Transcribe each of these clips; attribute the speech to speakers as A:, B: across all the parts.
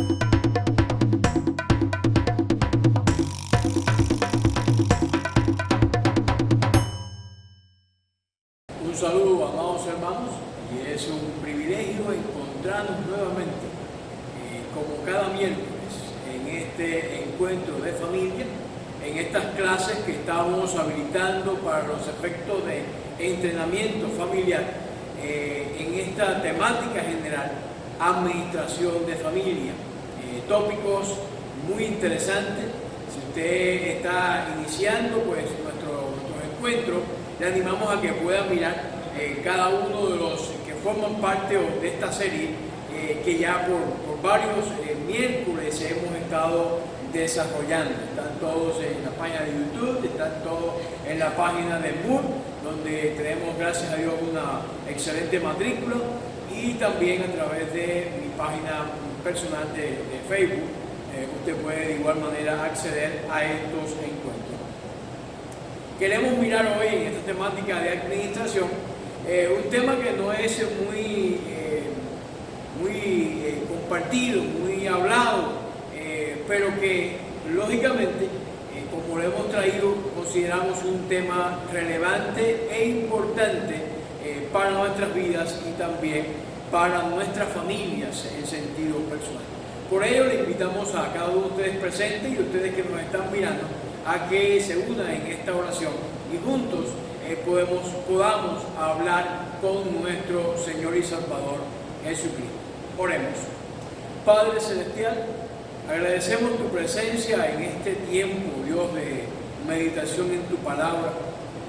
A: Un saludo, amados hermanos, y es un privilegio encontrarnos nuevamente, como cada miércoles, en este encuentro de familia, en estas clases que estamos habilitando para los efectos de entrenamiento familiar, en esta temática general, administración de familia, tópicos muy interesantes. Si usted está iniciando pues nuestros encuentros, le animamos a que pueda mirar cada uno de los que forman parte de esta serie que ya por varios miércoles hemos estado desarrollando. Están todos en la página de YouTube, están todos en la página de Mood, donde tenemos, gracias a Dios, una excelente matrícula, y también a través de mi página personal de Facebook. Usted puede de igual manera acceder a estos encuentros. Queremos mirar hoy en esta temática de administración un tema que no es muy compartido, muy hablado, pero que lógicamente, como lo hemos traído, consideramos un tema relevante e importante para nuestras vidas y también para nuestras familias en sentido personal. Por ello le invitamos a cada uno de ustedes presentes y a ustedes que nos están mirando a que se unan en esta oración y juntos podamos hablar con nuestro Señor y Salvador Jesucristo. Oremos. Padre Celestial, agradecemos tu presencia en este tiempo, Dios, de meditación en tu palabra.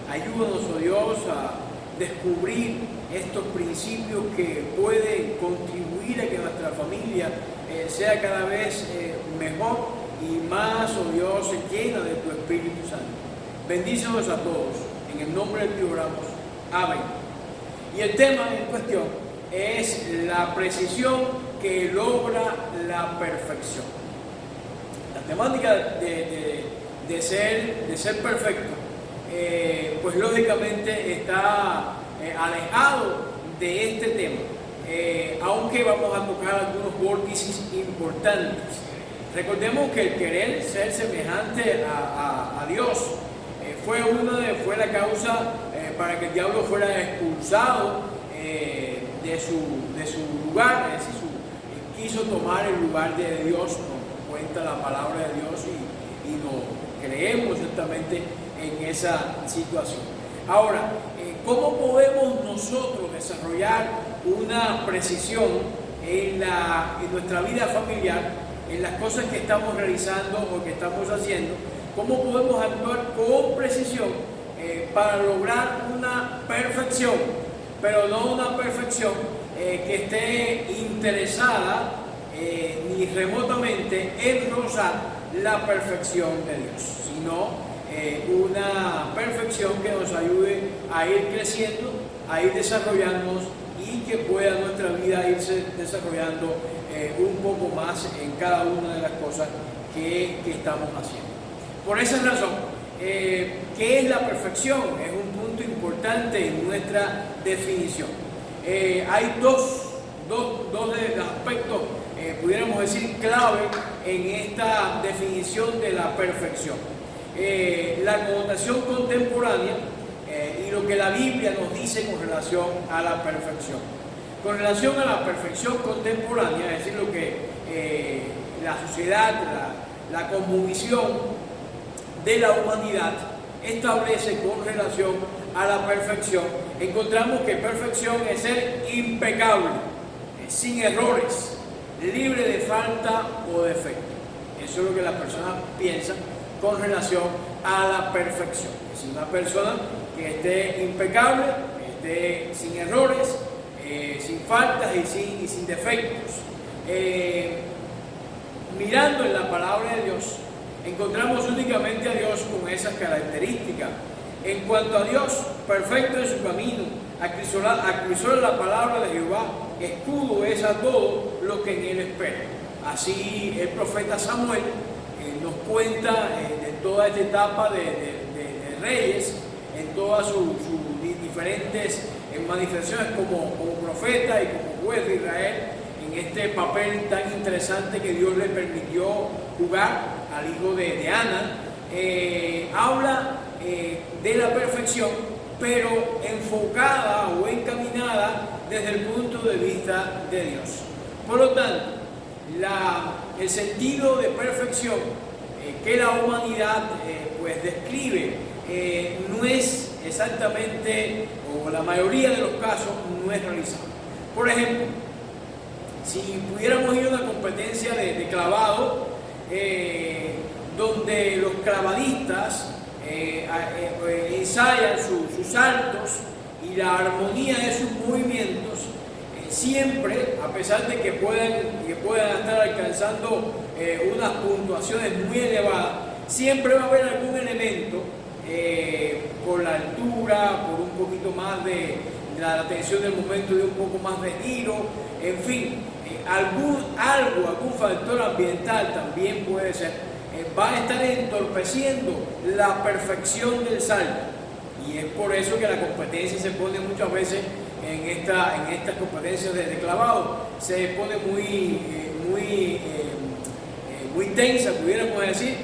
A: Ayúdanos, oh Dios, a descubrir estos principios que pueden contribuir a que nuestra familia sea cada vez mejor y más, oh Dios, llena de tu Espíritu Santo. Bendícenos a todos, en el nombre de ti oramos. Amén. Y el tema en cuestión es la precisión que logra la perfección. La temática de ser perfecto, pues lógicamente está alejado de este tema, aunque vamos a tocar algunos vórtices importantes. Recordemos que el querer ser semejante a Dios fue la causa para que el diablo fuera expulsado de su lugar. Es decir, quiso tomar el lugar de Dios, nos cuenta la palabra de Dios, y no creemos exactamente en esa situación. Ahora, ¿cómo podemos nosotros desarrollar una precisión en nuestra vida familiar, en las cosas que estamos realizando o que estamos haciendo? ¿Cómo podemos actuar con precisión para lograr una perfección, pero no una perfección que esté interesada ni remotamente en rozar la perfección de Dios, sino una perfección que nos ayude a ir creciendo, a ir desarrollándonos y que pueda nuestra vida irse desarrollando un poco más en cada una de las cosas que estamos haciendo. Por esa razón, ¿qué es la perfección? Es un punto importante en nuestra definición. Hay dos de los aspectos, pudiéramos decir, clave en esta definición de la perfección. La connotación contemporánea y lo que la Biblia nos dice con relación a la perfección. Con relación a la perfección contemporánea, es decir, lo que la sociedad, la cosmovisión de la humanidad establece con relación a la perfección, encontramos que perfección es ser impecable, sin errores, libre de falta o defecto. Eso es lo que las personas piensan con relación a la perfección. Es decir, una persona que esté impecable, que esté sin errores, sin faltas y sin defectos. Mirando en la palabra de Dios, encontramos únicamente a Dios con esas características. En cuanto a Dios, perfecto en su camino, acrisola la palabra de Jehová, escudo es a todo lo que en él espera. Así el profeta Samuel nos cuenta de toda esta etapa de reyes, en todas sus diferentes manifestaciones como profeta y como juez de Israel, en en este papel tan interesante que Dios le permitió jugar al hijo de Ana, habla de la perfección, pero enfocada o encaminada desde el punto de vista de Dios. Por lo tanto, el sentido de perfección que la humanidad pues describe no es exactamente, o la mayoría de los casos, no es realizado. Por ejemplo, si pudiéramos ir a una competencia de clavado, donde los clavadistas ensayan sus saltos y la armonía de sus movimientos, siempre, a pesar de que puedan estar alcanzando unas puntuaciones muy elevadas, siempre va a haber algún elemento por la altura, por un poquito más de la tensión del momento, de un poco más de giro, en fin, algún factor ambiental también puede ser, va a estar entorpeciendo la perfección del salto. Y es por eso que la competencia se pone muchas veces en estas competencias de clavado, se pone muy tensa, pudiéramos decir,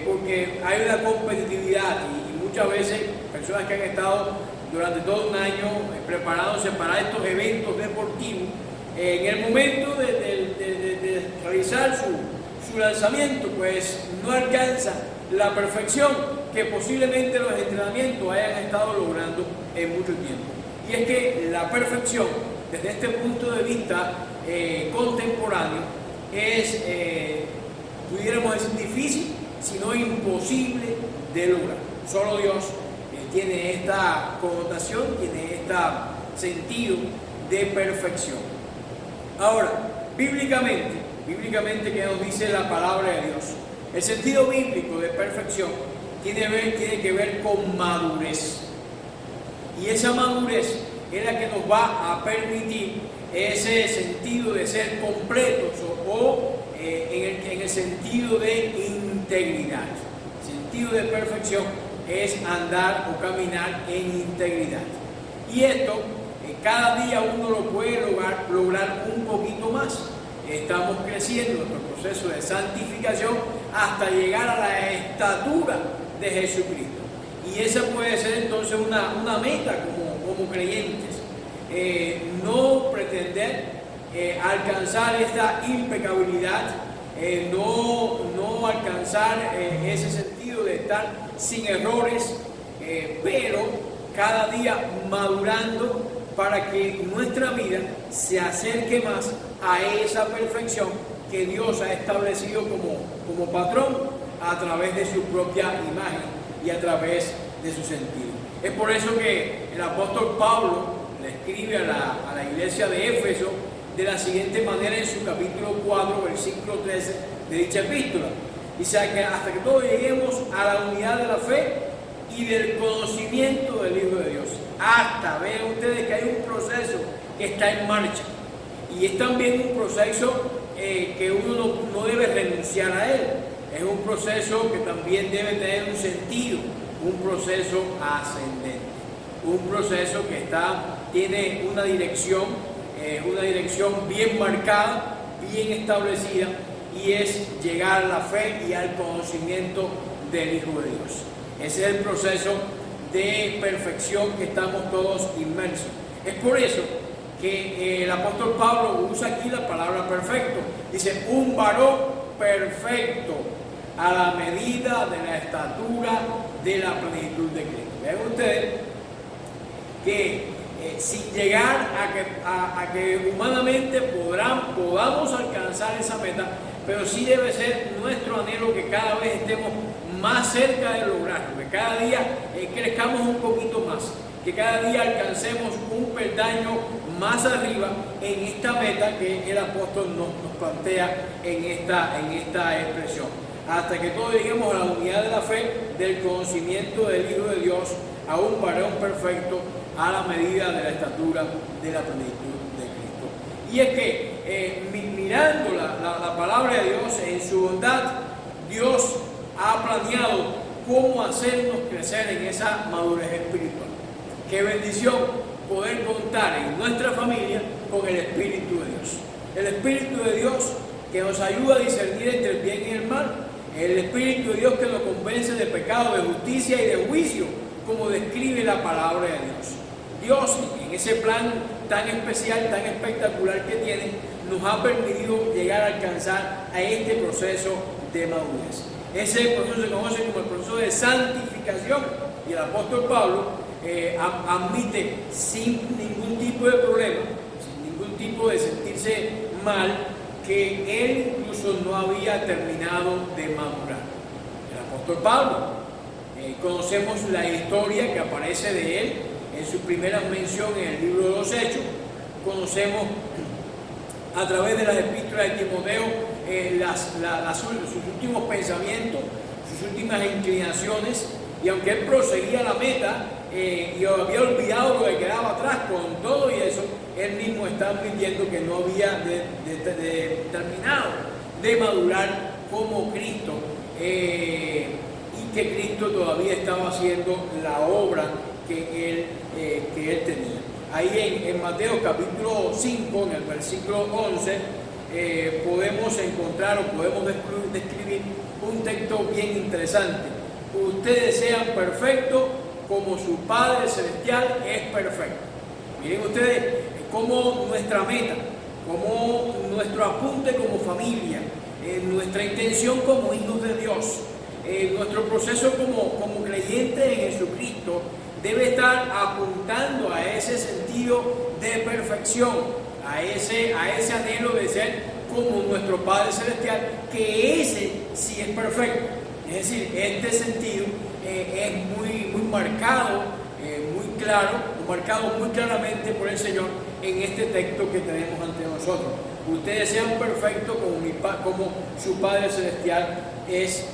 A: porque hay una competitividad y muchas veces personas que han estado durante todo un año preparándose para estos eventos deportivos, en el momento de realizar su lanzamiento, pues no alcanza la perfección que posiblemente los entrenamientos hayan estado logrando en mucho tiempo. Y es que la perfección, desde este punto de vista contemporáneo, es, pudiéramos decir, difícil, sino imposible de lograr. Solo Dios tiene esta connotación, tiene este sentido de perfección. Ahora, bíblicamente, ¿qué nos dice la palabra de Dios? El sentido bíblico de perfección tiene que ver con madurez. Y esa madurez es la que nos va a permitir ese sentido de ser completos o en el sentido de integridad. El sentido de perfección es andar o caminar en integridad. Y esto, cada día uno lo puede lograr un poquito más. Estamos creciendo en nuestro proceso de santificación hasta llegar a la estatura de Jesucristo. Y esa puede ser entonces una meta como creyentes. No pretender alcanzar esta impecabilidad, no alcanzar ese sentido de estar sin errores, pero cada día madurando para que nuestra vida se acerque más a esa perfección que Dios ha establecido como patrón a través de su propia imagen y a través de su sentido. Es por eso que el apóstol Pablo le escribe a la iglesia de Éfeso de la siguiente manera en su capítulo 4, versículo 13 de dicha epístola. Dice que hasta que todos lleguemos a la unidad de la fe y del conocimiento del Hijo de Dios. Vean ustedes que hay un proceso que está en marcha. Y es también un proceso que uno no debe renunciar a él. Es un proceso que también debe tener un sentido, un proceso ascendente, un proceso que tiene una dirección bien marcada, bien establecida, y es llegar a la fe y al conocimiento del Hijo de Dios. Ese es el proceso de perfección que estamos todos inmersos. Es por eso que el apóstol Pablo usa aquí la palabra perfecto. Dice, un varón perfecto a la medida de la estatura de la plenitud de Cristo. Vean ustedes que sin llegar a que humanamente podamos alcanzar esa meta, pero sí debe ser nuestro anhelo que cada vez estemos más cerca de lograrlo, que cada día crezcamos un poquito más, que cada día alcancemos un peldaño más arriba en esta meta que el apóstol nos plantea en esta expresión. Hasta que todos lleguemos a la unidad de la fe, del conocimiento del Hijo de Dios, a un varón perfecto, a la medida de la estatura de la plenitud de Cristo. Y es que mirando la palabra de Dios en su bondad, Dios ha planeado cómo hacernos crecer en esa madurez espiritual. Qué bendición poder contar en nuestra familia con el Espíritu de Dios. El Espíritu de Dios que nos ayuda a discernir entre el bien y el mal. El Espíritu de Dios que nos convence de pecado, de justicia y de juicio, como describe la palabra de Dios. Dios, en ese plan tan especial, tan espectacular que tiene, nos ha permitido llegar a alcanzar a este proceso de madurez. Ese proceso se conoce como el proceso de santificación, y el apóstol Pablo admite sin ningún tipo de problema, sin ningún tipo de sentirse mal, que él incluso no había terminado de madurar. El apóstol Pablo, conocemos la historia que aparece de él en su primera mención en el libro de los Hechos. Conocemos a través de las epístolas de Timoteo sus últimos pensamientos, sus últimas inclinaciones, y aunque él proseguía la meta y había olvidado lo que quedaba atrás, con todo y eso, él mismo está admitiendo que no había terminado de madurar como Cristo, y que Cristo todavía estaba haciendo la obra que él tenía. Ahí en Mateo capítulo 5, en el versículo 11, podemos encontrar o podemos describir un texto bien interesante. Ustedes sean perfectos como su Padre Celestial es perfecto. Miren ustedes cómo nuestra meta, como nuestro apunte como familia, nuestra intención como hijos de Dios, nuestro proceso como creyentes en Jesucristo debe estar apuntando a ese sentido de perfección, a ese anhelo de ser como nuestro Padre Celestial, que ese sí es perfecto. Es decir, este sentido es muy marcado, muy claro, marcado muy claramente por el Señor en este texto que tenemos ante nosotros. Ustedes sean perfectos como su Padre Celestial es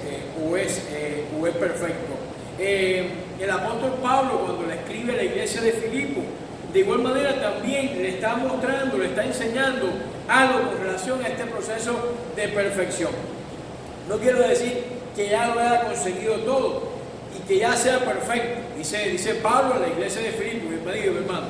A: perfecto. El apóstol Pablo, cuando le escribe a la iglesia de Filipo, de igual manera también le está mostrando, le está enseñando algo con relación a este proceso de perfección. No quiero decir que ya lo haya conseguido todo y que ya sea perfecto, dice Pablo a la iglesia de Filipo, mi hermano,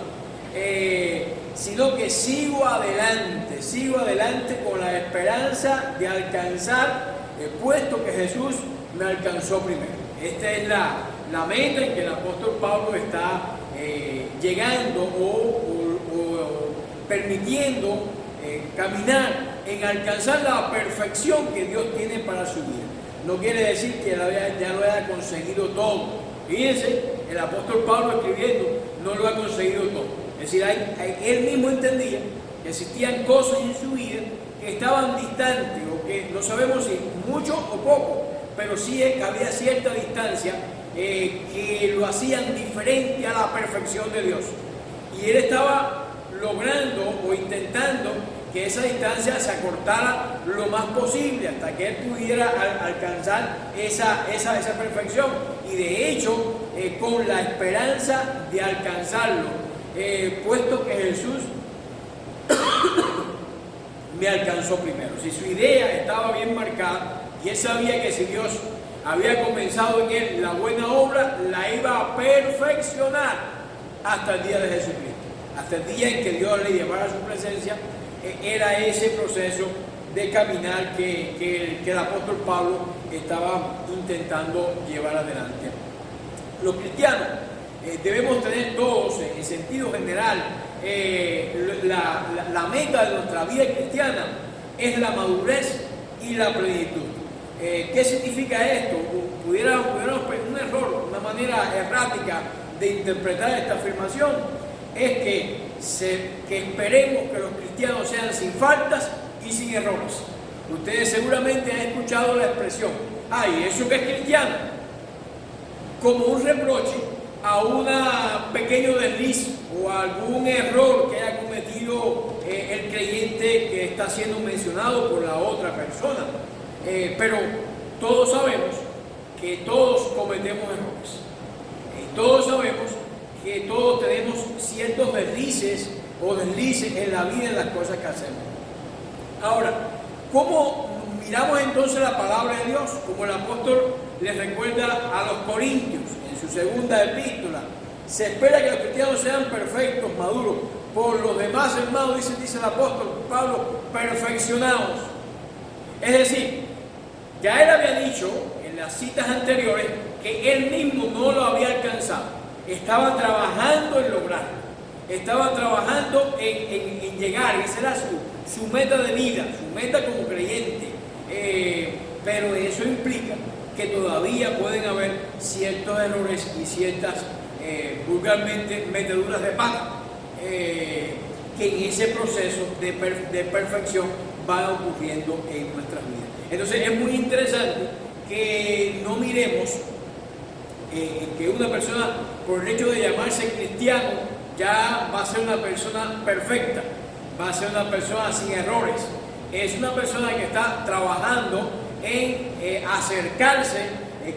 A: sino que sigo adelante con la esperanza de alcanzar el puesto que Jesús me alcanzó primero. Esta es la meta en que el apóstol Pablo está llegando o permitiendo caminar en alcanzar la perfección que Dios tiene para su vida. No quiere decir que ya lo haya conseguido todo. Fíjense, el apóstol Pablo escribiendo no lo ha conseguido todo. Es decir, él mismo entendía que existían cosas en su vida que estaban distantes, o que no sabemos si mucho o poco, pero sí había cierta distancia que lo hacían diferente a la perfección de Dios. Y él estaba logrando o intentando que esa distancia se acortara lo más posible hasta que él pudiera alcanzar esa perfección. Y de hecho, con la esperanza de alcanzarlo, puesto que Jesús me alcanzó primero. Si su idea estaba bien marcada y él sabía que si Dios había comenzado en él la buena obra, la iba a perfeccionar hasta el día de Jesucristo, hasta el día en que Dios le llevara a su presencia. Era ese proceso de caminar que el apóstol Pablo estaba intentando llevar adelante. Los cristianos debemos tener todos, en sentido general, la meta de nuestra vida cristiana es la madurez y la plenitud. ¿Qué significa esto? Pudiéramos un error, una manera errática de interpretar esta afirmación es que esperemos que los cristianos sean sin faltas y sin errores. Ustedes seguramente han escuchado la expresión, ¿y eso que es cristiano? Como un reproche a un pequeño desliz o a algún error que haya cometido el creyente que está siendo mencionado por la otra persona. Pero todos sabemos que todos cometemos errores. Todos sabemos que todos tenemos ciertos deslices en la vida, en las cosas que hacemos. Ahora, ¿cómo miramos entonces la palabra de Dios? Como el apóstol les recuerda a los corintios en su segunda epístola, se espera que los cristianos sean perfectos, maduros, por los demás hermanos, dice el apóstol Pablo, perfeccionados. Es decir, ya él había dicho en las citas anteriores que él mismo no lo había alcanzado. Estaba trabajando en lograrlo. Estaba trabajando en llegar. Esa era su meta de vida, su meta como creyente. Pero eso implica que todavía pueden haber ciertos errores y ciertas, vulgarmente, meteduras de pata. Que en ese proceso de perfección van ocurriendo en nuestras vidas. Entonces es muy interesante que no miremos que una persona, por el hecho de llamarse cristiano, ya va a ser una persona perfecta, va a ser una persona sin errores. Es una persona que está trabajando en acercarse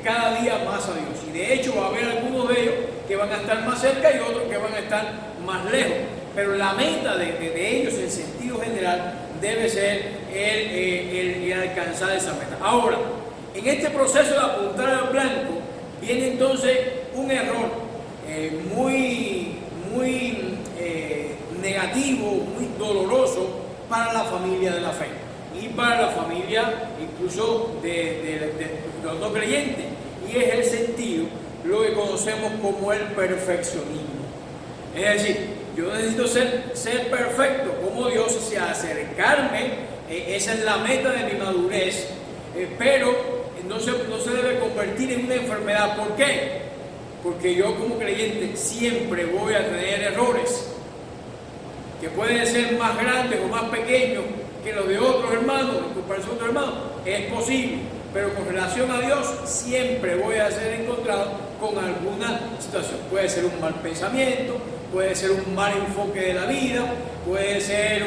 A: cada día más a Dios. Y de hecho va a haber algunos de ellos que van a estar más cerca y otros que van a estar más lejos. Pero la meta de ellos en sentido general debe ser el alcanzar esa meta. Ahora, en este proceso de apuntar al blanco, viene entonces un error muy negativo, muy doloroso para la familia de la fe y para la familia incluso de los no creyentes, y es el sentido, lo que conocemos como el perfeccionismo. Es decir, yo necesito ser perfecto como Dios, o sea, acercarme, esa es la meta de mi madurez, pero no se debe convertir en una enfermedad. ¿Por qué? Porque yo como creyente siempre voy a tener errores, que pueden ser más grandes o más pequeños que los de otros hermanos, en comparación de otros hermanos, es posible, pero con relación a Dios siempre voy a ser encontrado con alguna situación. Puede ser un mal pensamiento, puede ser un mal enfoque de la vida, puede ser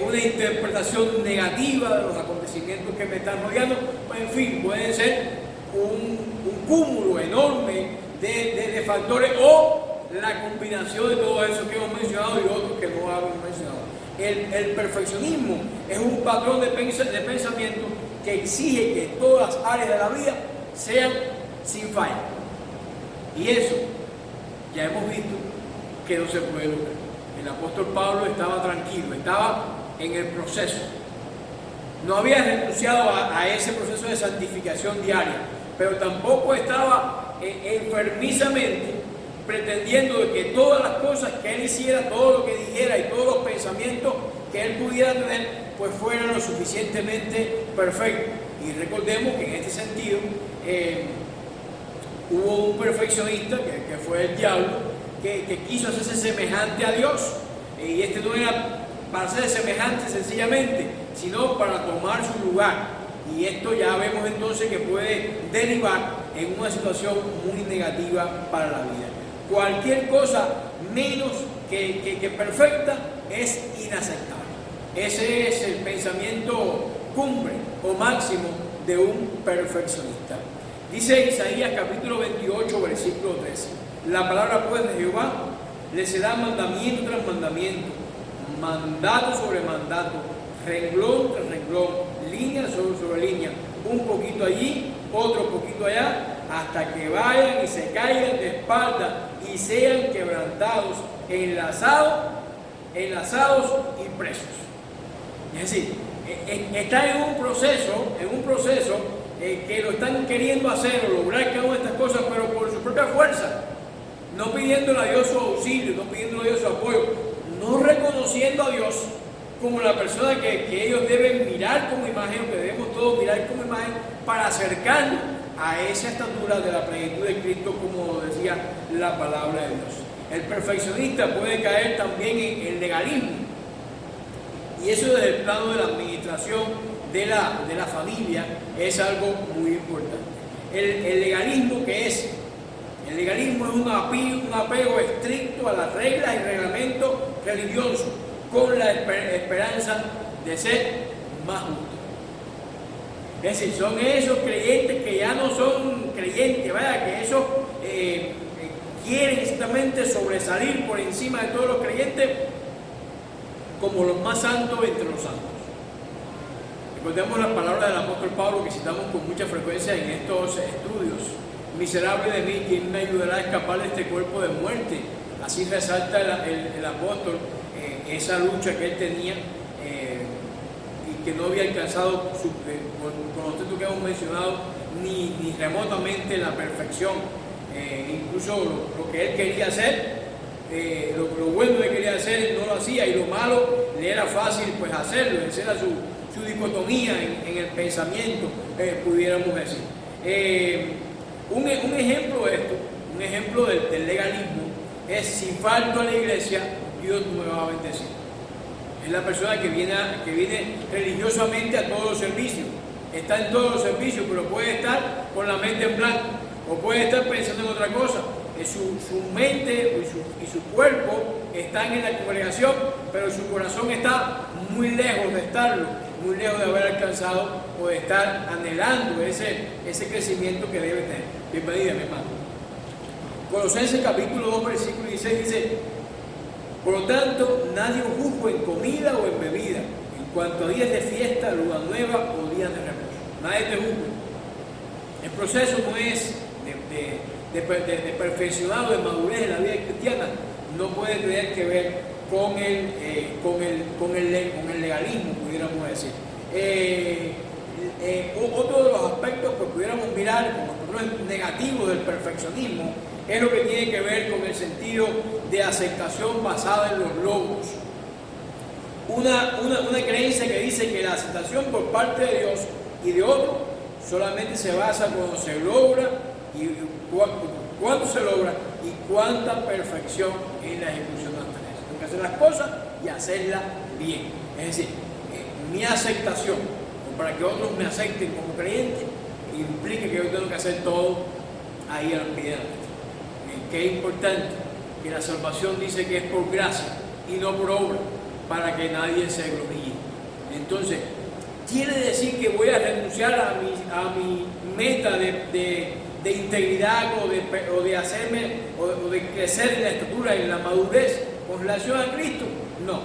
A: una interpretación negativa de los acontecimientos que me están rodeando, en fin, puede ser un cúmulo enorme de factores, o la combinación de todo eso que hemos mencionado y otros que no hemos mencionado. El perfeccionismo es un patrón de pensamiento que exige que todas las áreas de la vida sean sin falla. Y eso ya hemos visto que no se puede lograr. El apóstol Pablo estaba tranquilo, estaba en el proceso. No había renunciado a ese proceso de santificación diaria, pero tampoco estaba enfermizamente pretendiendo de que todas las cosas que él hiciera, todo lo que dijera y todos los pensamientos que él pudiera tener, pues fueran lo suficientemente perfectos. Y recordemos que en este sentido hubo un perfeccionista que fue el diablo, que quiso hacerse semejante a Dios, y este no era para ser semejante sencillamente, sino para tomar su lugar. Y esto ya vemos entonces que puede derivar en una situación muy negativa para la vida. Cualquier cosa menos que perfecta es inaceptable. Ese es el pensamiento cumbre o máximo de un perfeccionista. Dice Isaías capítulo 28, versículo 13. La palabra pues de Jehová le será mandamiento tras mandamiento, mandato sobre mandato, renglón tras renglón, línea sobre línea, un poquito allí, otro poquito allá, hasta que vayan y se caigan de espalda y sean quebrantados, enlazados y presos. Es decir, está en un proceso que lo están queriendo hacer o lograr cada una de estas cosas, pero por su propia fuerza, no pidiéndole a Dios su auxilio, no pidiéndole a Dios su apoyo, no reconociendo a Dios como la persona que ellos deben mirar como imagen, que debemos todos mirar como imagen, para acercarnos a esa estatura de la plenitud de Cristo, como decía la palabra de Dios. El perfeccionista puede caer también en el legalismo, y eso desde el plano de la administración de la familia es algo muy importante. El legalismo, ¿qué es? El legalismo es un apego estricto a las reglas y reglamentos religiosos, con la esperanza de ser más justos. Es decir, son esos creyentes que ya no son creyentes, ¿verdad? Que esos quieren exactamente sobresalir por encima de todos los creyentes como los más santos entre los santos. Recordemos las palabras del apóstol Pablo que citamos con mucha frecuencia en estos estudios. Miserable de mí, ¿quién me ayudará a escapar de este cuerpo de muerte? Así resalta el apóstol esa lucha que él tenía y que no había alcanzado, con los textos que hemos mencionado, ni remotamente la perfección. Incluso lo que él quería hacer, lo bueno que quería hacer, no lo hacía, y lo malo le era fácil pues hacerlo. Esa era su dicotomía en el pensamiento, pudiéramos decir. Un ejemplo de esto, un ejemplo del legalismo, es: si falto a la iglesia, Dios no me va a bendecir. Es la persona que viene religiosamente a todos los servicios, está en todos los servicios, pero puede estar con la mente en blanco, o puede estar pensando en otra cosa. Su mente y su cuerpo están en la congregación, pero su corazón está muy lejos de estarlo, muy lejos de haber alcanzado o de estar anhelando ese crecimiento que debe tener. Bienvenida, mi hermano. Colosenses capítulo 2, versículo 16 dice: por lo tanto, nadie os juzgue en comida o en bebida, en cuanto a días de fiesta, luna nueva o días de reposo. Nadie te juzgue. El proceso no es de perfeccionado, de madurez en la vida cristiana, no puede tener que ver con el legalismo, pudiéramos decir. Otro de los aspectos que pudiéramos mirar como problemas negativos del perfeccionismo es lo que tiene que ver con el sentido de aceptación basada en los logros. Una creencia que dice que la aceptación por parte de Dios y de otros solamente se basa cuando se logra y cuánto se logra y cuánta perfección en la ejecución de las tareas. Tengo que hacer las cosas y hacerlas bien. Es decir, mi aceptación, o para que otros me acepten como creyente, implica que yo tengo que hacer todo ahí a los pies de la letra. Que es importante que la salvación dice que es por gracia y no por obra, para que nadie se gloríe. Entonces, quiere decir que voy a renunciar a mi meta de integridad o de hacerme o de crecer en la estatura, en la madurez con relación a Cristo. No,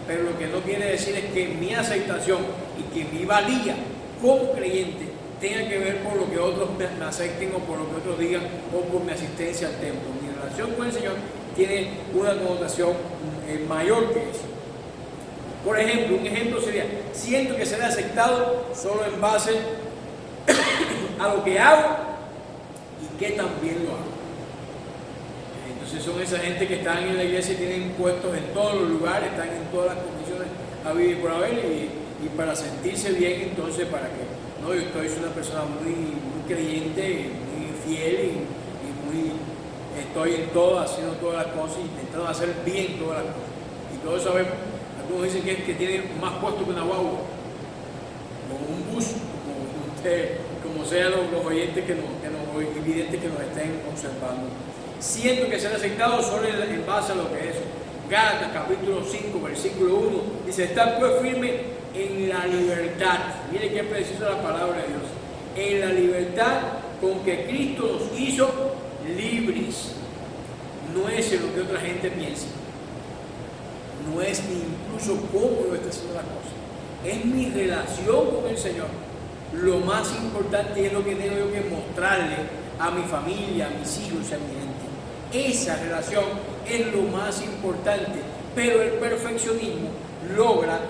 A: pero lo que no quiere decir es que mi aceptación y que mi valía como creyente tenga que ver por lo que otros me acepten o por lo que otros digan o por mi asistencia al templo. Mi relación con el Señor tiene una connotación mayor que eso. Por ejemplo, un ejemplo sería: siento que seré aceptado solo en base a lo que hago y que también lo hago. Entonces son esa gente que están en la iglesia y tienen puestos en todos los lugares, están en todas las condiciones a vivir por haber, y para sentirse bien, entonces, para que no, yo soy una persona muy creyente, muy fiel estoy en todo, haciendo todas las cosas, intentando hacer bien todas las cosas. Y todos sabemos, algunos dicen que tienen más puesto que una guagua, o un bus, como sean los oyentes evidentes que nos estén observando. Siento que ser aceptado solo en base a lo que es. Gálatas capítulo 5, versículo 1, dice: estar pues firme en la libertad. Mire qué precisa la palabra de Dios. En la libertad con que Cristo nos hizo libres. No es en lo que otra gente piensa. No es ni incluso cómo yo estoy haciendo las cosas. Es mi relación con el Señor. Lo más importante es lo que tengo yo que mostrarle a mi familia, a mis hijos y a mi gente. Esa relación es lo más importante, pero el perfeccionismo logra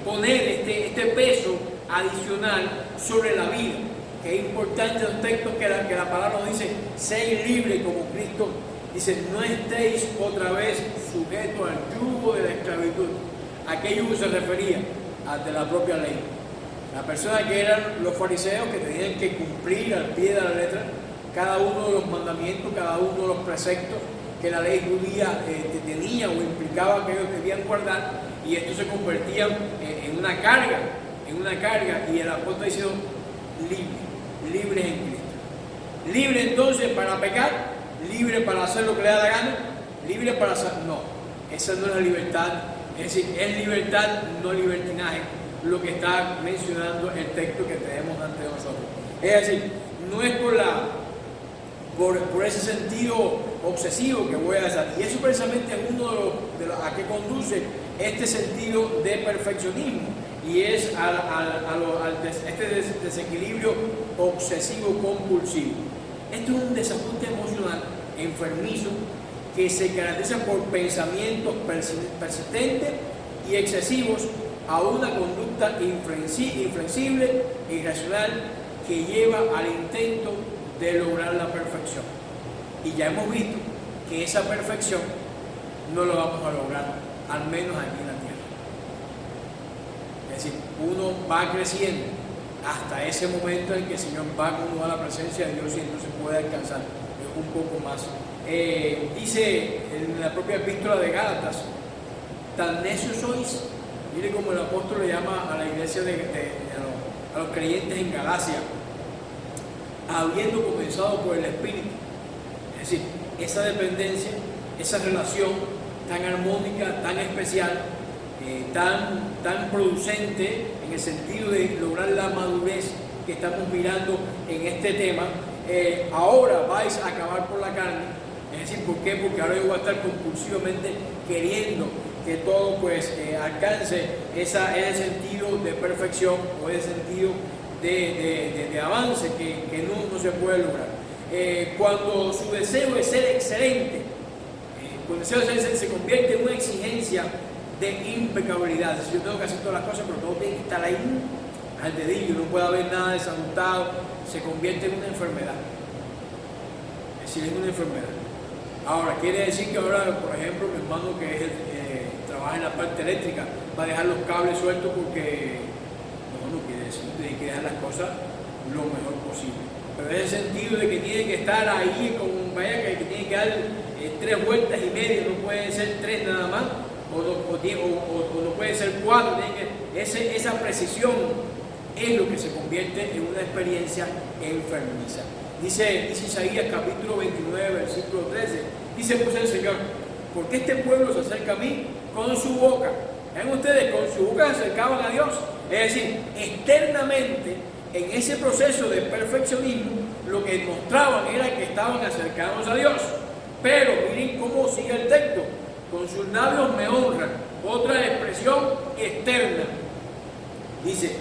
A: poner este peso adicional sobre la vida. Que es importante los textos que la palabra nos dice: sed libres como Cristo. Dice: no estéis otra vez sujetos al yugo de la esclavitud. ¿A qué yugo se refería? Al de la propia ley. La persona que eran los fariseos, que tenían que cumplir al pie de la letra cada uno de los mandamientos, cada uno de los preceptos que la ley judía tenía o implicaba que ellos debían guardar, y esto se convertía en una carga, y el apóstol dice: libres en Cristo. Libre entonces para pecar, libre para hacer lo que le da la gana, libre para hacer... No, esa no es la libertad. Es decir, es libertad, no libertinaje, lo que está mencionando el texto que tenemos ante nosotros. Es decir, no es por ese sentido obsesivo que voy a hacer. Y eso precisamente es uno de los a que conduce este sentido de perfeccionismo, y es este desequilibrio obsesivo compulsivo. Esto es un desajuste emocional enfermizo que se caracteriza por pensamientos persistentes y excesivos, a una conducta inflexible e irracional que lleva al intento de lograr la perfección. Y ya hemos visto que esa perfección no lo vamos a lograr, al menos aquí en la tierra. Es decir, uno va creciendo hasta ese momento en que el Señor va con uno a la presencia de Dios y entonces puede alcanzar un poco más. Dice en la propia epístola de Gálatas, tan necios sois. Mire cómo el apóstol le llama a la iglesia a los creyentes en Galacia, habiendo comenzado por el Espíritu. Es decir, esa dependencia, esa relación tan armónica, tan especial, tan producente en el sentido de lograr la madurez que estamos mirando en este tema. Ahora vais a acabar por la carne. Es decir, ¿por qué? Porque ahora yo voy a estar compulsivamente queriendo que todo pues alcance ese sentido de perfección o ese sentido de avance que no se puede lograr. Cuando su deseo es ser excelente, cuando el deseo de ser excelente se convierte en una exigencia de impecabilidad. Es decir, yo tengo que hacer todas las cosas, pero todo tiene que estar ahí al dedillo, no puede haber nada desadaptado, se convierte en una enfermedad. Es decir, es una enfermedad. Ahora, quiere decir que ahora, por ejemplo, mi hermano que trabaja en la parte eléctrica va a dejar los cables sueltos porque no quiere decir, tiene que dejar las cosas lo mejor posible. Pero en el sentido de que tiene que estar ahí que tiene que dar 3 vueltas y media, no puede ser 3 nada más, o no puede ser 4, esa precisión es lo que se convierte en una experiencia enfermiza. Dice Isaías capítulo 29, versículo 13, dice pues el Señor, porque este pueblo se acerca a mí con su boca. Vean ustedes, con su boca se acercaban a Dios. Es decir, externamente, en ese proceso de perfeccionismo, lo que mostraban era que estaban acercados a Dios. Pero miren cómo sigue el texto. Con sus labios me honran. Otra expresión externa. Dice,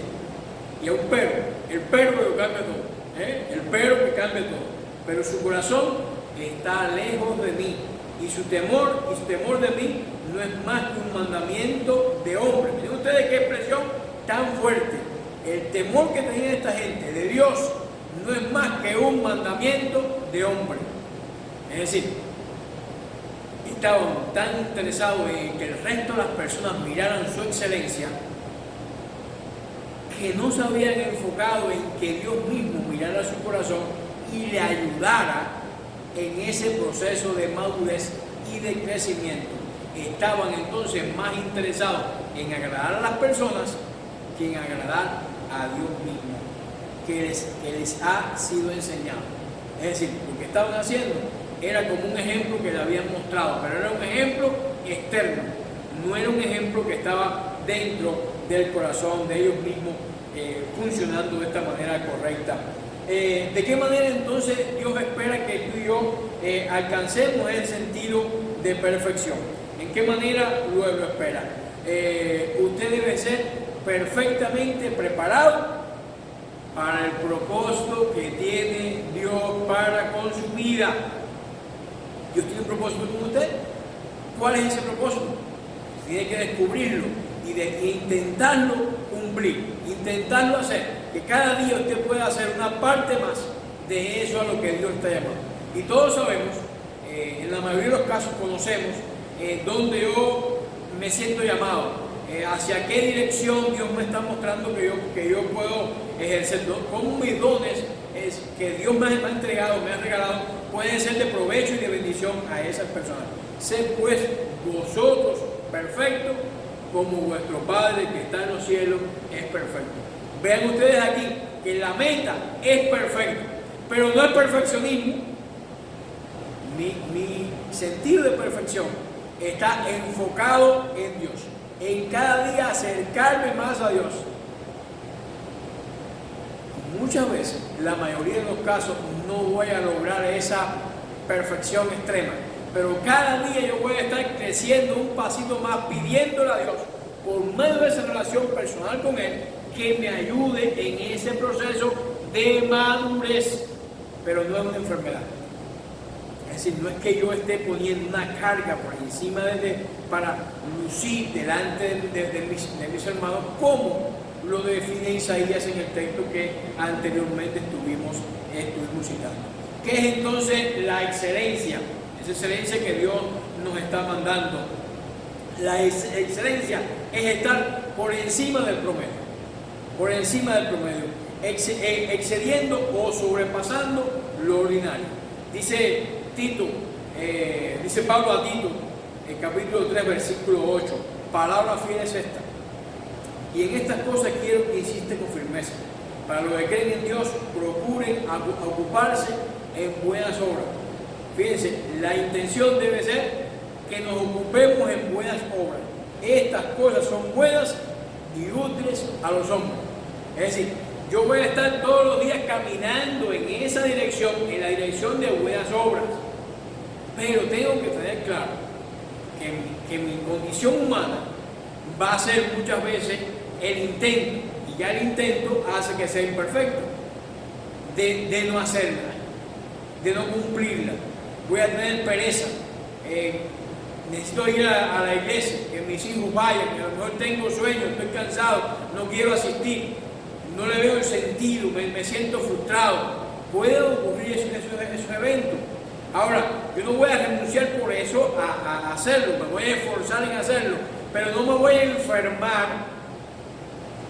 A: y a un perro, el perro que cambia todo. El perro que cambia todo. Pero su corazón está lejos de mí. Y su temor de mí no es más que un mandamiento de hombre. Miren ustedes qué expresión tan fuerte. El temor que tenía esta gente de Dios no es más que un mandamiento de hombre. Es decir, estaban tan interesados en que el resto de las personas miraran su excelencia que no se habían enfocado en que Dios mismo mirara su corazón y le ayudara en ese proceso de madurez y de crecimiento. Estaban entonces más interesados en agradar a las personas que en agradar a Dios mismo, que les ha sido enseñado. Es decir, lo que estaban haciendo era como un ejemplo que le habían mostrado, pero era un ejemplo externo, no era un ejemplo que estaba dentro del corazón de ellos mismos, funcionando de esta manera correcta. ¿De qué manera entonces Dios espera que tú y yo alcancemos el sentido de perfección? ¿En qué manera lo espera? Usted debe ser perfectamente preparado para el propósito que tiene Dios para con su vida. Dios tiene un propósito con usted. ¿Cuál es ese propósito? Tiene que descubrirlo y intentarlo cumplir, intentarlo hacer, que cada día usted pueda hacer una parte más de eso a lo que Dios está llamando. Y todos sabemos, en la mayoría de los casos conocemos donde yo me siento llamado, hacia qué dirección Dios me está mostrando que yo puedo ejercer, cómo mis dones que Dios me ha entregado, me ha regalado, pueden ser de provecho y de bendición a esas personas. Sed pues vosotros perfectos como vuestro Padre que está en los cielos es perfecto. Vean ustedes aquí que la meta es perfecta, pero no es perfeccionismo. Mi sentido de perfección está enfocado en Dios, en cada día acercarme más a Dios. Muchas veces, la mayoría de los casos, no voy a lograr esa perfección extrema, pero cada día yo voy a estar creciendo un pasito más, pidiéndole a Dios, por medio de esa relación personal con Él, que me ayude en ese proceso de madurez, pero no es una enfermedad. Es Es decir, no es que yo esté poniendo una carga por encima para lucir delante de mis hermanos, como lo define Isaías en el texto que anteriormente estuvimos citando. ¿Qué es entonces la excelencia? Esa excelencia que Dios nos está mandando. La excelencia es estar por encima del promedio, por encima del promedio, excediendo o sobrepasando lo ordinario. Dice Pablo a Tito, en capítulo 3, versículo 8, palabra fiel es esta: y en estas cosas quiero que insiste con firmeza. Para los que creen en Dios, procuren ocuparse en buenas obras. Fíjense, la intención debe ser que nos ocupemos en buenas obras. Estas cosas son buenas y útiles a los hombres. Es decir, yo voy a estar todos los días caminando en esa dirección, en la dirección de buenas obras. Pero tengo que tener claro que mi condición humana va a ser muchas veces el intento, y ya el intento hace que sea imperfecto, de no hacerla, de no cumplirla. Voy a tener pereza, necesito ir a la iglesia, que mis hijos vayan, que a lo mejor tengo sueño, estoy cansado, no quiero asistir, no le veo el sentido, me siento frustrado. Puede ocurrir esos eventos. Ahora, yo no voy a renunciar por eso a hacerlo, me voy a esforzar en hacerlo, pero no me voy a enfermar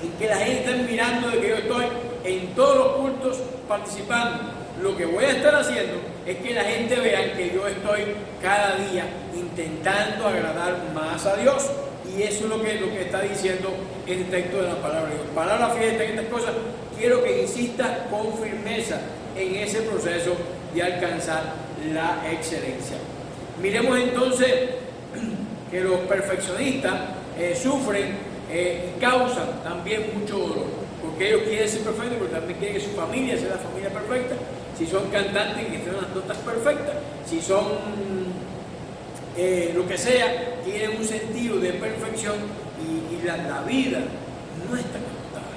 A: en que la gente esté mirando de que yo estoy en todos los cultos participando. Lo que voy a estar haciendo es que la gente vea que yo estoy cada día intentando agradar más a Dios. Y eso es lo que está diciendo el texto de la palabra de Dios. Palabra fiel en estas cosas, quiero que insistas con firmeza en ese proceso de alcanzar la excelencia. Miremos entonces que los perfeccionistas sufren y causan también mucho dolor, porque ellos quieren ser perfectos, pero también quieren que su familia sea la familia perfecta. Si son cantantes, que estén las notas perfectas. Si son lo que sea, tienen un sentido de perfección, y la vida no es tan ajustada.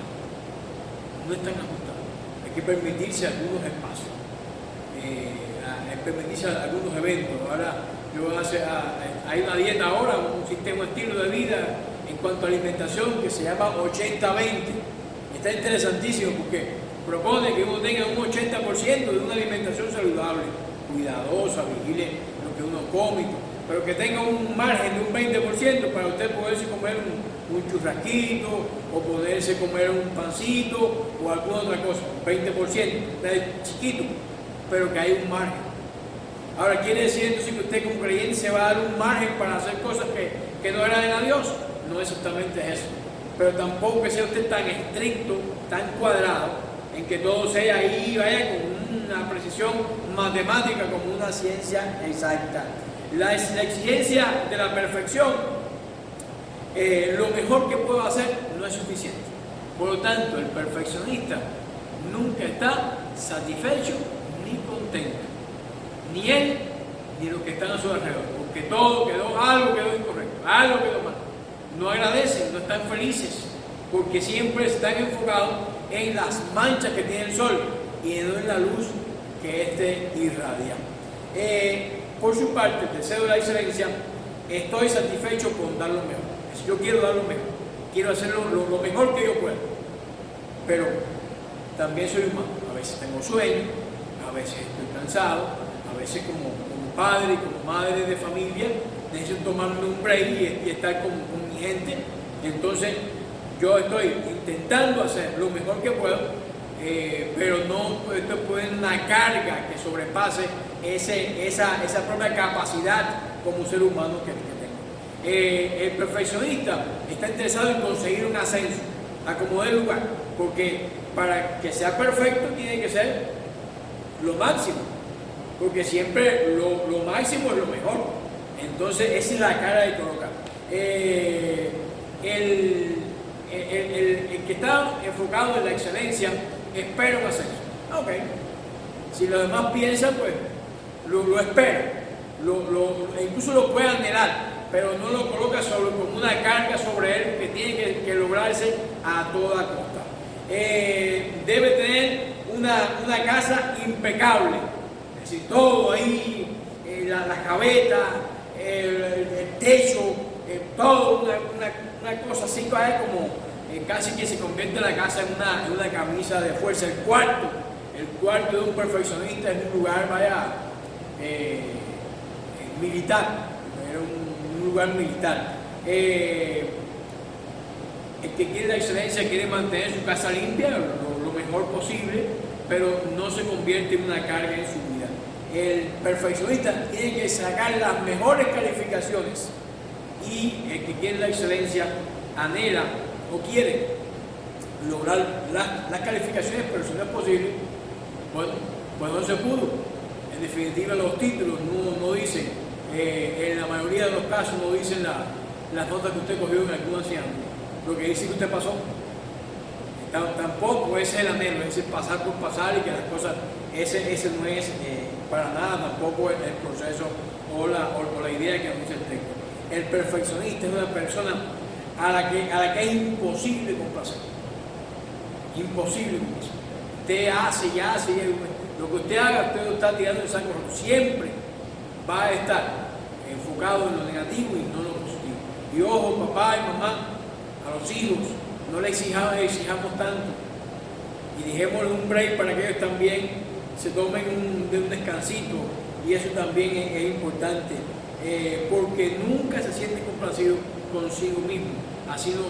A: No es tan ajustada. Hay que permitirse algunos espacios, permitirse algunos eventos. Ahora hay una dieta ahora, un sistema, estilo de vida en cuanto a alimentación que se llama 80-20. Está interesantísimo porque propone que uno tenga un 80% de una alimentación saludable, cuidadosa, vigile lo que uno come, pero que tenga un margen de un 20% para usted poderse comer un churrasquito, o poderse comer un pancito o alguna otra cosa. Un 20%, chiquito, pero que hay un margen. Ahora, ¿quiere decir entonces que usted como creyente se va a dar un margen para hacer cosas que no agraden a Dios? No exactamente es eso, pero tampoco que sea usted tan estricto, tan cuadrado, en que todo sea ahí, vaya con una precisión matemática, como una ciencia exacta. La exigencia de la perfección, lo mejor que puedo hacer no es suficiente. Por lo tanto, el perfeccionista nunca está satisfecho ni contento, ni él ni los que están a su alrededor, porque algo quedó incorrecto, algo quedó mal. No agradecen, no están felices, porque siempre están enfocados en las manchas que tiene el sol y no en la luz que éste irradia. Por su parte, el deseo de la excelencia, estoy satisfecho con dar lo mejor. Yo quiero dar lo mejor, quiero hacerlo lo mejor que yo pueda, pero también soy humano. A veces tengo sueño, a veces estoy cansado, a veces como padre y como madre de familia necesito tomarme un break y estar con mi gente. Entonces yo estoy intentando hacer lo mejor que puedo, pero no estoy poniendo una carga que sobrepase esa propia capacidad como ser humano que tengo. El perfeccionista está interesado en conseguir un ascenso, acomodar el lugar, porque para que sea perfecto tiene que ser lo máximo, porque siempre lo máximo es lo mejor. Entonces esa es la cara de colocar. El que está enfocado en la excelencia espera un ascenso. Ok, si los demás piensan, pues lo espera, incluso lo puede anhelar, pero no lo coloca solo como una carga sobre él que tiene que lograrse a toda costa. Debe tener una casa impecable, es decir, todo ahí la gaveta, el techo, todo una cosa así como casi que se convierte la casa en una camisa de fuerza. El cuarto de un perfeccionista es un lugar, militar, era un lugar militar. El que quiere la excelencia quiere mantener su casa limpia lo mejor posible, pero no se convierte en una carga en su vida. El perfeccionista tiene que sacar las mejores calificaciones, y el que quiere la excelencia anhela o quiere lograr las calificaciones, pero si no es posible, bueno, pues no se pudo. En definitiva, los títulos no dicen, en la mayoría de los casos no dicen las notas que usted cogió en alguna asignatura. Lo que dice que usted pasó. Tampoco ese es el anhelo, es pasar por pasar, y que las cosas, ese no es para nada tampoco el proceso o la idea que dice el texto. El perfeccionista es una persona a la que es imposible complacer. Imposible complacer. Usted hace y hace, lo que usted haga, usted lo está tirando en saco roto. Siempre va a estar enfocado en lo negativo y no en lo positivo. Y ojo, papá y mamá, a los hijos, no le exijamos tanto, y dejémosle un break para que ellos también se tomen un descansito, y eso también es importante, porque nunca se siente complacido consigo mismo. Así nos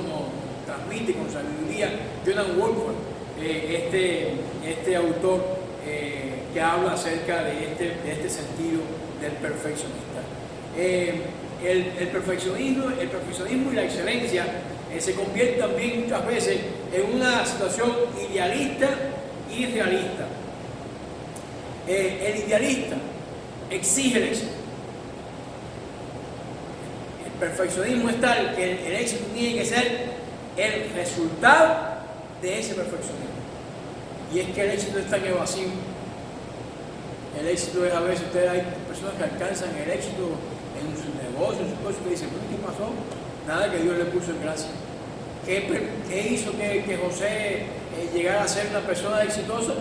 A: transmite con sabiduría Jonathan Wolford, este autor que habla acerca de este sentido del perfeccionista. El perfeccionismo y la excelencia se convierte también muchas veces en una situación idealista y realista. El idealista exige el éxito. El perfeccionismo es tal que el éxito tiene que ser el resultado de ese perfeccionismo. Y es que el éxito es tan evasivo. El éxito es, a veces hay personas que alcanzan el éxito en sus negocios, en sus cosas, que dicen, ¿qué pasó? Nada, que Dios le puso en gracia. ¿Qué hizo que José llegara a ser una persona exitosa?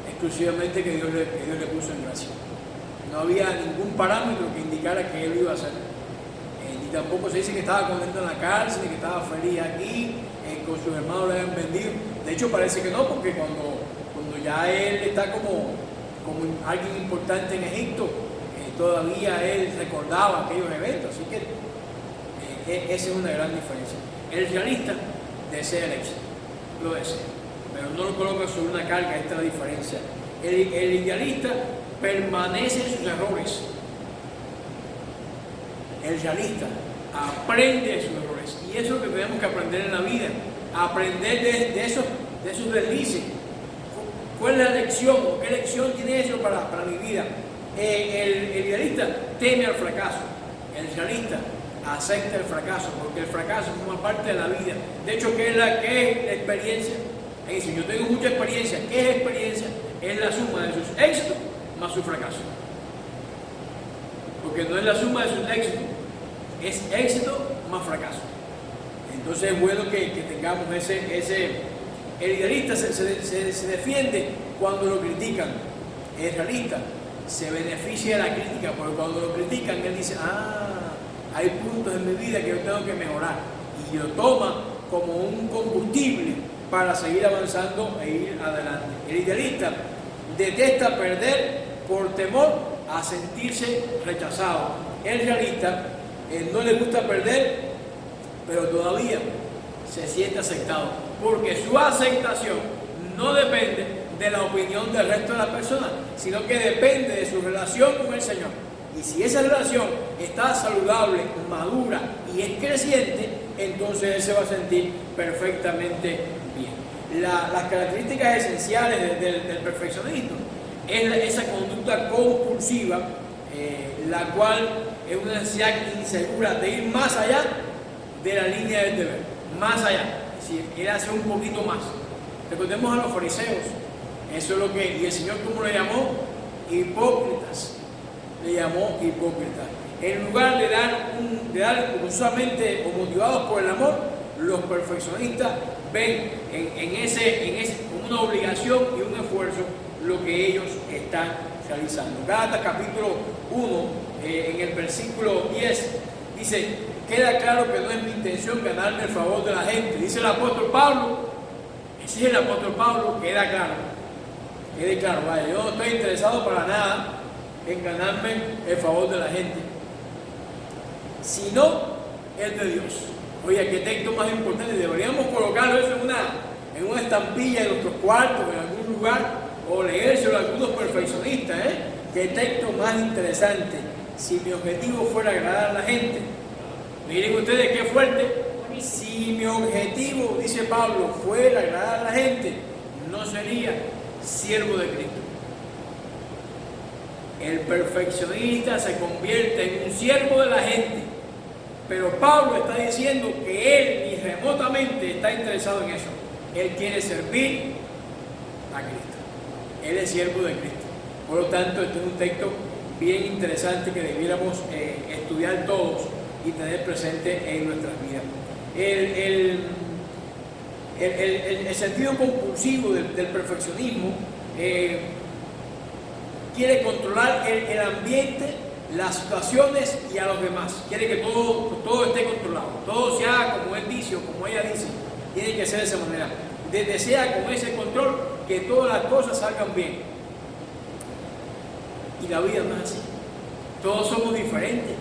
A: Exclusivamente que Dios le puso en gracia. No había ningún parámetro que indicara que él iba a hacer. Ni tampoco se dice que estaba contento en la cárcel, ni que estaba feliz aquí, con sus hermanos le habían vendido. De hecho, parece que no, porque cuando ya él está como alguien importante en Egipto, todavía él recordaba aquellos eventos. Así que esa es una gran diferencia. El realista desea el éxito, lo desea, pero no lo coloca sobre una carga. Esta es la diferencia. El idealista permanece en sus errores. El realista aprende de sus errores, y eso es lo que tenemos que aprender en la vida, aprender de esos deslices. ¿Cuál es la lección? ¿O qué lección tiene eso para mi vida? El idealista teme al fracaso. El realista acepta el fracaso, porque el fracaso forma parte de la vida. De hecho, ¿qué es la experiencia? Dice, yo tengo mucha experiencia. ¿Qué es experiencia? Es la suma de sus éxitos más sus fracasos. Porque no es la suma de sus éxitos, es éxito más fracaso. Entonces es bueno que tengamos el idealista se defiende cuando lo critican. El realista se beneficia de la crítica, porque cuando lo critican, él dice, hay puntos en mi vida que yo tengo que mejorar, y lo toma como un combustible para seguir avanzando e ir adelante. El idealista detesta perder por temor a sentirse rechazado. El realista no le gusta perder, pero todavía se siente aceptado, porque su aceptación no depende de la opinión del resto de las personas, sino que depende de su relación con el Señor. Y si esa relación está saludable, madura y es creciente, entonces él se va a sentir perfectamente bien. Las características esenciales del perfeccionismo es esa conducta compulsiva, la cual es una necesidad insegura de ir más allá de la línea del deber, más allá, es decir, él hace un poquito más. Recordemos a los fariseos, eso es lo que, y el Señor, ¿cómo le llamó? Hipócritas. Le llamó hipócritas. En lugar de dar solamente o motivados por el amor, los perfeccionistas ven en como una obligación y un esfuerzo lo que ellos están realizando. Gálatas capítulo 1, en el versículo 10, dice: queda claro que no es mi intención ganarme el favor de la gente. Dice el apóstol Pablo, ese es el apóstol Pablo, queda claro. Quede claro, vaya, yo no estoy interesado para nada en ganarme el favor de la gente, sino el de Dios. Oye, qué texto más importante. Deberíamos colocarlo eso en una estampilla en nuestros cuartos, en algún lugar, o leérselo a algunos perfeccionistas. Qué texto más interesante. Si mi objetivo fuera agradar a la gente, miren ustedes qué fuerte. Si mi objetivo, dice Pablo, fuera agradar a la gente, no sería siervo de Cristo. El perfeccionista se convierte en un siervo de la gente, pero Pablo está diciendo que él ni remotamente está interesado en eso. Él quiere servir a Cristo. Él es siervo de Cristo. Por lo tanto, este es un texto bien interesante que debiéramos estudiar todos y tener presente en nuestras vidas. El sentido compulsivo del perfeccionismo quiere controlar el ambiente, las situaciones y a los demás. Quiere que todo esté controlado, todo sea como él dice o como ella dice. Tiene que ser de esa manera. Desea con ese control que todas las cosas salgan bien. Y la vida no es así. Todos somos diferentes.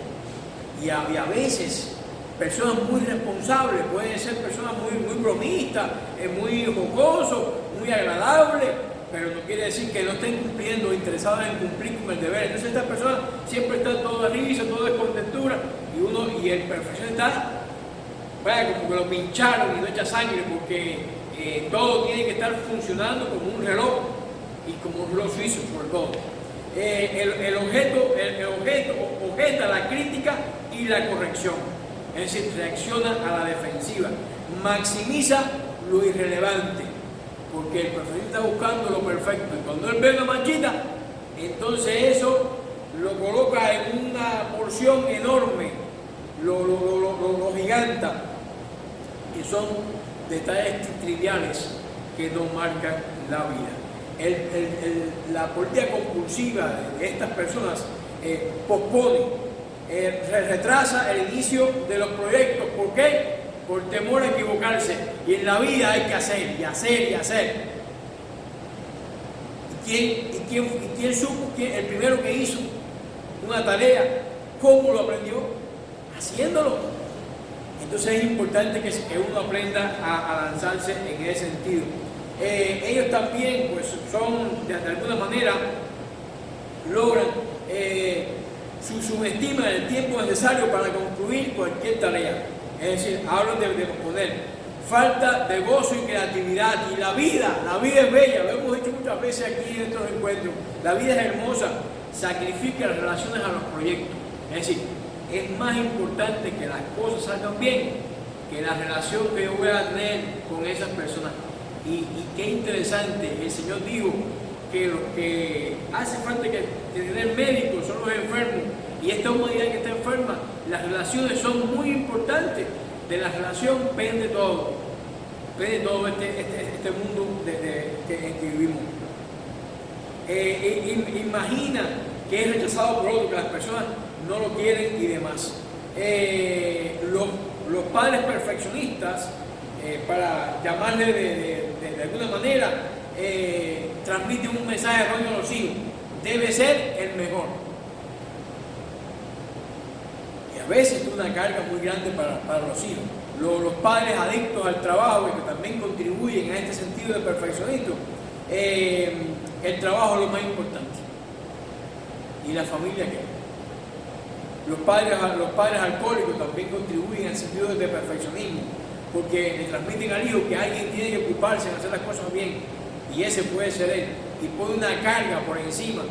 A: Y a veces personas muy responsables pueden ser personas muy bromistas, muy jocosos, muy agradables, pero no quiere decir que no estén cumpliendo, interesados en cumplir con el deber. Entonces estas personas siempre están todo de risa, todo de contentura, y el perfeccionista vaya, como que lo pincharon y no echa sangre, porque todo tiene que estar funcionando como un reloj, y como un reloj suizo sobre todo. El objeto objeta la crítica y la corrección, es decir, reacciona a la defensiva, maximiza lo irrelevante, porque el perfeccionista está buscando lo perfecto, y cuando él ve una manchita, entonces eso lo coloca en una porción enorme, lo giganta, y son detalles triviales que nos marcan la vida. La política compulsiva de estas personas pospone, retrasa el inicio de los proyectos. ¿Por qué? Por temor a equivocarse. Y en la vida hay que hacer y hacer y hacer. ¿Y quién supo? El primero que hizo una tarea, ¿cómo lo aprendió? Haciéndolo. Entonces es importante que uno aprenda a lanzarse en ese sentido. Ellos también pues son, de alguna manera, logran subestiman el tiempo necesario para concluir cualquier tarea. Es decir, hablan de posponer. Falta de gozo y creatividad. Y la vida es bella, lo hemos dicho muchas veces aquí en estos encuentros. La vida es hermosa, sacrifica las relaciones a los proyectos. Es decir, es más importante que las cosas salgan bien que la relación que yo voy a tener con esas personas. Y qué interesante, el Señor dijo que lo que hace falta que tener médicos son los enfermos, y esta humanidad que está enferma. Las relaciones son muy importantes. De la relación pende todo este mundo en que vivimos. Imagina que es rechazado por otro, que las personas no lo quieren y demás. Los padres perfeccionistas, para llamarle de alguna manera, transmiten un mensaje erróneo a los hijos: debe ser el mejor. Y a veces es una carga muy grande para los hijos. Los padres adictos al trabajo, que también contribuyen a este sentido de perfeccionismo, el trabajo es lo más importante. ¿Y la familia qué? Los padres alcohólicos también contribuyen al sentido de perfeccionismo, porque le transmiten al hijo que alguien tiene que ocuparse en hacer las cosas bien, y ese puede ser él, y pone una carga por encima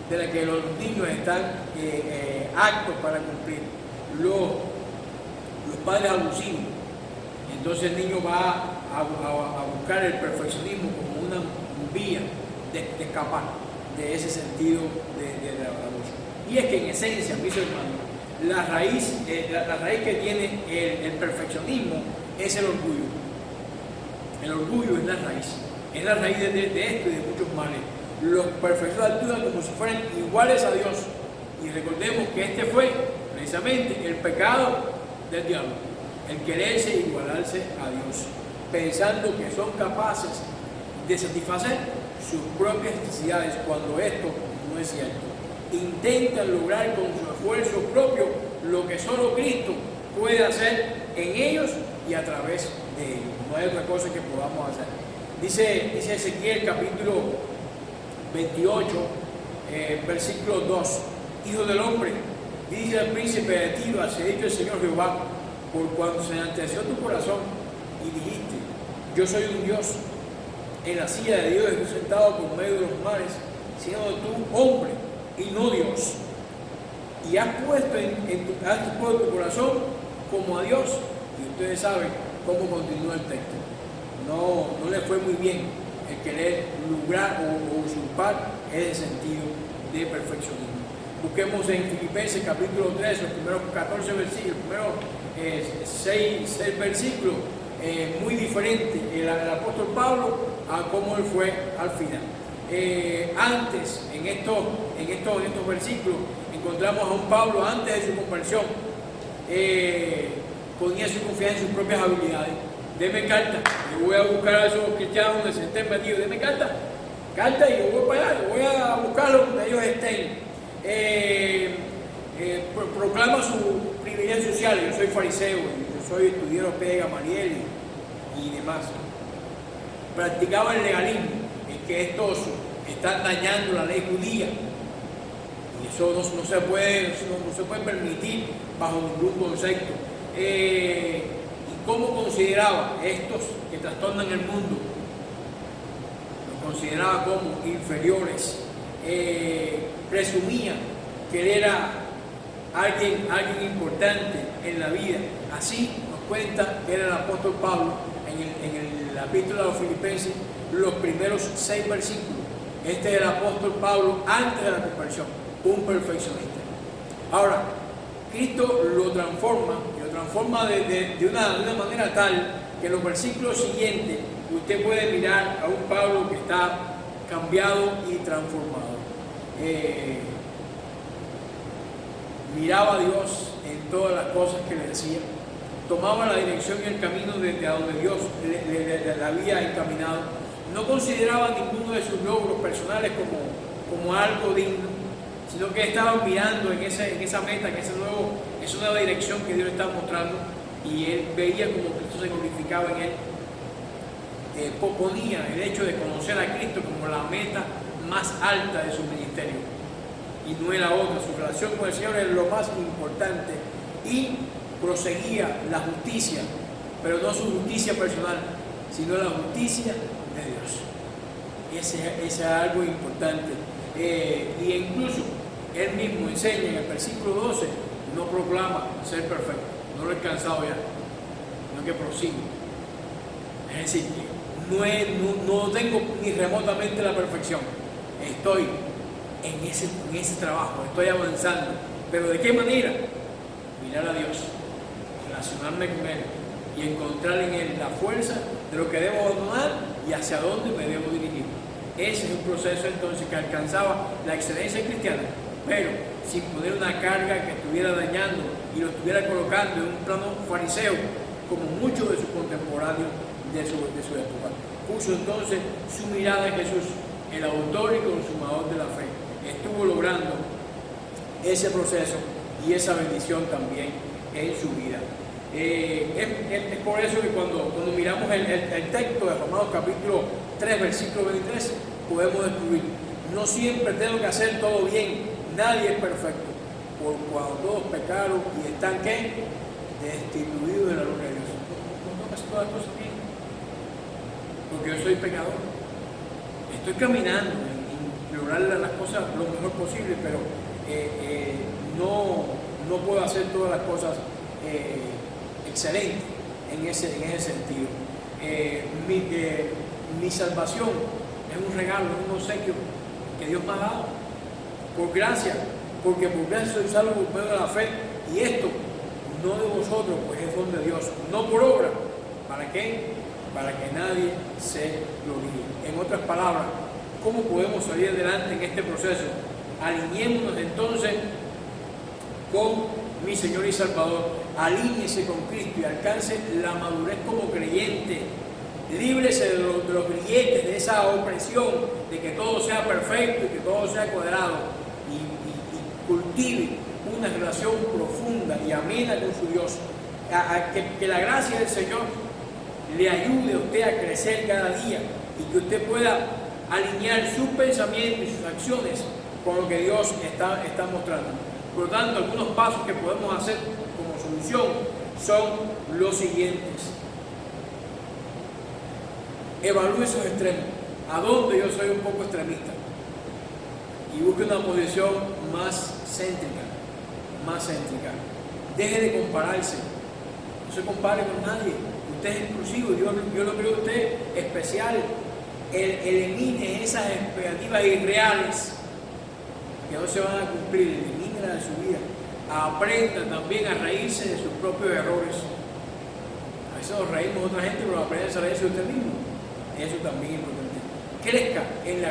A: de la que los niños están aptos para cumplir. Los padres abusivos, entonces el niño va a buscar el perfeccionismo como una vía de escapar de ese sentido de abuso. Y es que en esencia, mis hermanos, la raíz que tiene el perfeccionismo es el orgullo. El orgullo es la raíz de esto y de muchos males. los perfectos de altura como si fueran iguales a Dios. Y recordemos que este fue precisamente el pecado del diablo, el quererse igualarse a Dios, pensando que son capaces de satisfacer sus propias necesidades cuando esto no es cierto. Intentan lograr con su esfuerzo propio lo que solo Cristo puede hacer en ellos y a través de ellos. No hay otra cosa que podamos hacer. Dice Ezequiel capítulo 28, versículo 2: Hijo del hombre, dice al príncipe de Tiro, así ha dicho el Señor Jehová, por cuanto se enalteció tu corazón y dijiste, yo soy un Dios, en la silla de Dios estoy sentado por medio de los mares, siendo tú hombre y no Dios, y has puesto tu corazón como a Dios. Y ustedes saben cómo continúa el texto. No le fue muy bien el querer lograr o usurpar ese sentido de perfeccionismo. Busquemos en Filipenses capítulo 3, los primeros 14 versículos, los primeros 6 versículos, muy diferente el apóstol Pablo a cómo él fue al final. Antes, en estos versículos, encontramos a un Pablo antes de su conversión, ponía su confianza en sus propias habilidades. Deme carta, yo voy a buscar a esos cristianos donde se estén metidos, deme carta y yo voy para allá, yo voy a buscarlos donde ellos estén. Proclama sus privilegios sociales, yo soy fariseo, yo soy estudiero de Gamaliel y demás. Practicaba el legalismo, en que estos están dañando la ley judía, y eso no se puede permitir bajo ningún concepto. ¿Y cómo consideraba estos que trastornan el mundo? Los consideraba como inferiores. Presumía que él era alguien importante en la vida. Así nos cuenta que era el apóstol Pablo en la epístola a los Filipenses, los primeros 6 versículos. Este es el apóstol Pablo antes de la conversión, un perfeccionista. Ahora, Cristo lo transforma de una manera tal que en los versículos siguientes usted puede mirar a un Pablo que está cambiado y transformado. Miraba a Dios en todas las cosas que le decía, tomaba la dirección y el camino desde a donde Dios le había encaminado, no consideraba ninguno de sus logros personales como algo digno, sino que estaba mirando en esa meta, en esa nueva dirección que Dios le estaba mostrando, y él veía como Cristo se glorificaba en él. Ponía el hecho de conocer a Cristo como la meta más alta de su ministerio, y no era otra. Su relación con el Señor era lo más importante, y proseguía la justicia, pero no su justicia personal, sino la justicia de Dios. Ese es algo importante. Y incluso él mismo enseña en el versículo 12, no proclama ser perfecto, no lo he alcanzado ya, sino que prosigo. Es decir, que no tengo ni remotamente la perfección, estoy en ese trabajo, estoy avanzando. ¿Pero de qué manera? Mirar a Dios, relacionarme con Él y encontrar en Él la fuerza de lo que debo abandonar y hacia dónde me debo dirigir. Ese es un proceso entonces que alcanzaba la excelencia cristiana, pero sin poner una carga que estuviera dañando y lo estuviera colocando en un plano fariseo, como muchos de sus contemporáneos de su época. Puso entonces su mirada en Jesús, el autor y consumador de la fe. Estuvo logrando ese proceso y esa bendición también en su vida. Es por eso que cuando miramos el texto de Romanos capítulo 3, versículo 23, podemos descubrir: no siempre tengo que hacer todo bien, nadie es perfecto, por cuando todos pecaron y están ¿qué? Destituidos de la gloria de Dios. No tengo que hacer todas las cosas bien, porque yo soy pecador. Estoy caminando en lograr las cosas lo mejor posible, pero no puedo hacer todas las cosas excelentes en ese sentido. Mi salvación es un regalo, es un obsequio que Dios me ha dado por gracia, porque por gracia soy salvo por medio de la fe, y esto no de vosotros, pues es don de Dios, no por obra. ¿Para qué? Para que nadie se gloríe. En otras palabras, ¿Cómo podemos salir adelante en este proceso? Alineémonos entonces con mi Señor y Salvador, alíñese con Cristo y alcance la madurez como creyente. Líbrese de los grilletes, de esa opresión, de que todo sea perfecto y que todo sea cuadrado, y cultive una relación profunda y amena con su Dios. Que la gracia del Señor le ayude a usted a crecer cada día y que usted pueda alinear sus pensamientos y sus acciones con lo que Dios está mostrando. Por lo tanto, algunos pasos que podemos hacer como solución son los siguientes. Evalúe esos extremos. ¿A dónde yo soy un poco extremista? Y busque una posición más céntrica. Deje de compararse. No se compare con nadie. Usted es exclusivo. Yo lo creo usted especial. Elimine esas expectativas irreales que no se van a cumplir. Elimínelas de su vida. Aprenda también a reírse de sus propios errores. A veces nos reímos de otra gente, pero aprenda a reírse de usted mismo. Eso también es importante. Crezca en la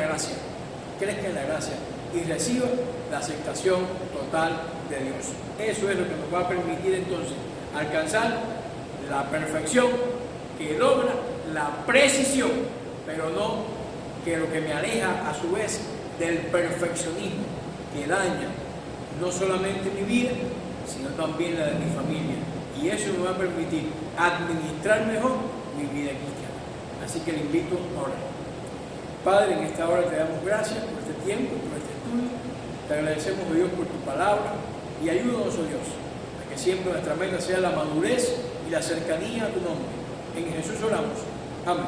A: gracia y reciba la aceptación total de Dios. Eso es lo que nos va a permitir entonces alcanzar la perfección que logra la precisión, pero no que lo que me aleja a su vez del perfeccionismo que daña no solamente mi vida, sino también la de mi familia. Y eso me va a permitir administrar mejor mi vida cristiana. Así que le invito a orar. Padre, en esta hora te damos gracias por este tiempo, por este estudio. Te agradecemos, oh Dios, por tu palabra y ayúdanos, oh Dios, a que siempre nuestra meta sea la madurez y la cercanía a tu nombre. En Jesús oramos. Amén.